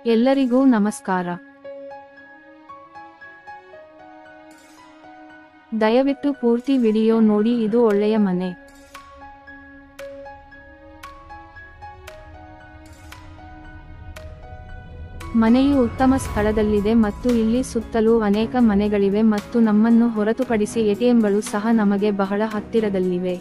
ಎಲ್ಲರಿಗೂ ನಮಸ್ಕಾರ. ದಯವಿಟ್ಟು ಪೂರ್ತಿ ವಿಡಿಯೋ ನೋಡಿ. ಇದು ಒಳ್ಳೆಯ ಮನೆ. ಮನೆಯು ಉತ್ತಮ ಸ್ಥಳದಲ್ಲಿದೆ ಮತ್ತು ಇಲ್ಲಿ ಸುತ್ತಲೂ ಅನೇಕ ಮನೆಗಳಿವೆ ಮತ್ತು ನಮ್ಮನ್ನು ಹೊರತುಪಡಿಸಿ ಎಟಿಎಂಗಳು ಸಹ ನಮಗೆ ಬಹಳ ಹತ್ತಿರದಲ್ಲಿವೆ.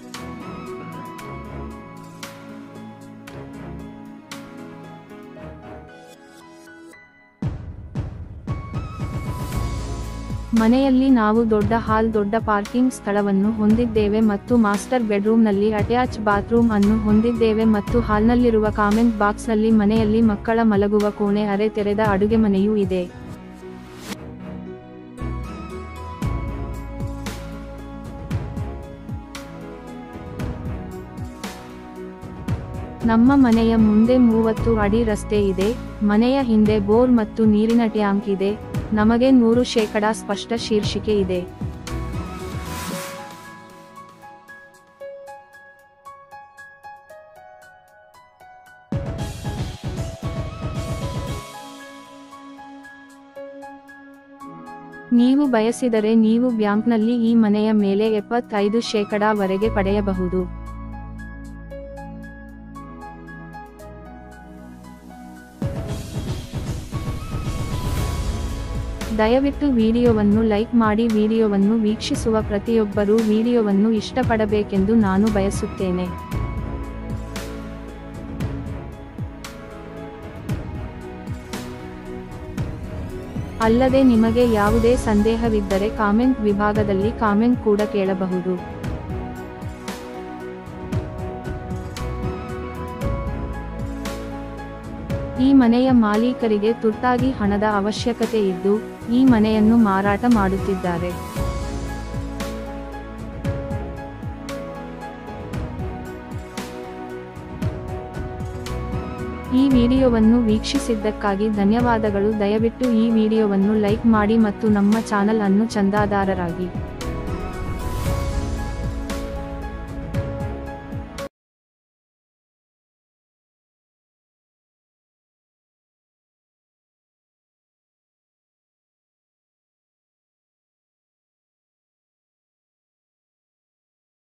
ಮನೆಯಲ್ಲಿ ನಾವು ದೊಡ್ಡ ಹಾಲ್, ದೊಡ್ಡ ಪಾರ್ಕಿಂಗ್ ಸ್ಥಳವನ್ನು ಹೊಂದಿದ್ದೇವೆ ಮತ್ತು ಮಾಸ್ಟರ್ ಬೆಡ್ರೂಮ್ನಲ್ಲಿ ಅಟ್ಯಾಚ್ ಬಾತ್ರೂಮ್ ಅನ್ನು ಹೊಂದಿದ್ದೇವೆ ಮತ್ತು ಹಾಲ್ನಲ್ಲಿರುವ ಕಾಮೆಂಟ್ ಬಾಕ್ಸ್ನಲ್ಲಿ ಮನೆಯಲ್ಲಿ ಮಕ್ಕಳ ಮಲಗುವ ಕೋಣೆ, ಅರೆ ತೆರೆದ ಅಡುಗೆಮನೆಯೂ ಇದೆ. ನಮ್ಮ ಮನೆಯ ಮುಂದೆ 30 ಅಡಿ ರಸ್ತೆ ಇದೆ. ಮನೆಯ ಹಿಂದೆ ಬೋರ್ ಮತ್ತು ನೀರಿನ ಟ್ಯಾಂಕ್ ಇದೆ. ನಮಗೆ 100% ಸ್ಪಷ್ಟ ಶೀರ್ಷಿಕೆ ಇದೆ. ನೀವು ಬಯಸಿದರೆ ನೀವು ಬ್ಯಾಂಕ್ನಲ್ಲಿ ಈ ಮನೆಯ ಮೇಲೆ 75% ವರೆಗೆ ಪಡೆಯಬಹುದು. ದಯವಿಟ್ಟು ವಿಡಿಯೋವನ್ನು ಲೈಕ್ ಮಾಡಿ. ವಿಡಿಯೋವನ್ನು ವೀಕ್ಷಿಸುವ ಪ್ರತಿಯೊಬ್ಬರೂ ವಿಡಿಯೋವನ್ನು ಇಷ್ಟಪಡಬೇಕೆಂದು ನಾನು ಬಯಸುತ್ತೇನೆ. ಅಲ್ಲದೆ ನಿಮಗೆ ಯಾವುದೇ ಸಂದೇಹವಿದ್ದರೆ ಕಾಮೆಂಟ್ ವಿಭಾಗದಲ್ಲಿ ಕಾಮೆಂಟ್ ಕೂಡ ಕೇಳಬಹುದು. ಈ ಮನೆಯ ಮಾಲೀಕರಿಗೆ ತುರ್ತಾಗಿ ಹಣದ ಅವಶ್ಯಕತೆ ಇದ್ದು, ಈ ಮನೆಯನ್ನು ಮಾರಾಟ ಮಾಡುತ್ತಿದ್ದಾರೆ. ಈ ವಿಡಿಯೋವನ್ನು ವೀಕ್ಷಿಸಿದ್ದಕ್ಕಾಗಿ ಧನ್ಯವಾದಗಳು. ದಯವಿಟ್ಟು ಈ ವಿಡಿಯೋವನ್ನು ಲೈಕ್ ಮಾಡಿ ಮತ್ತು ನಮ್ಮ ಚಾನೆಲ್ ಅನ್ನು ಚಂದಾದಾರರಾಗಿ.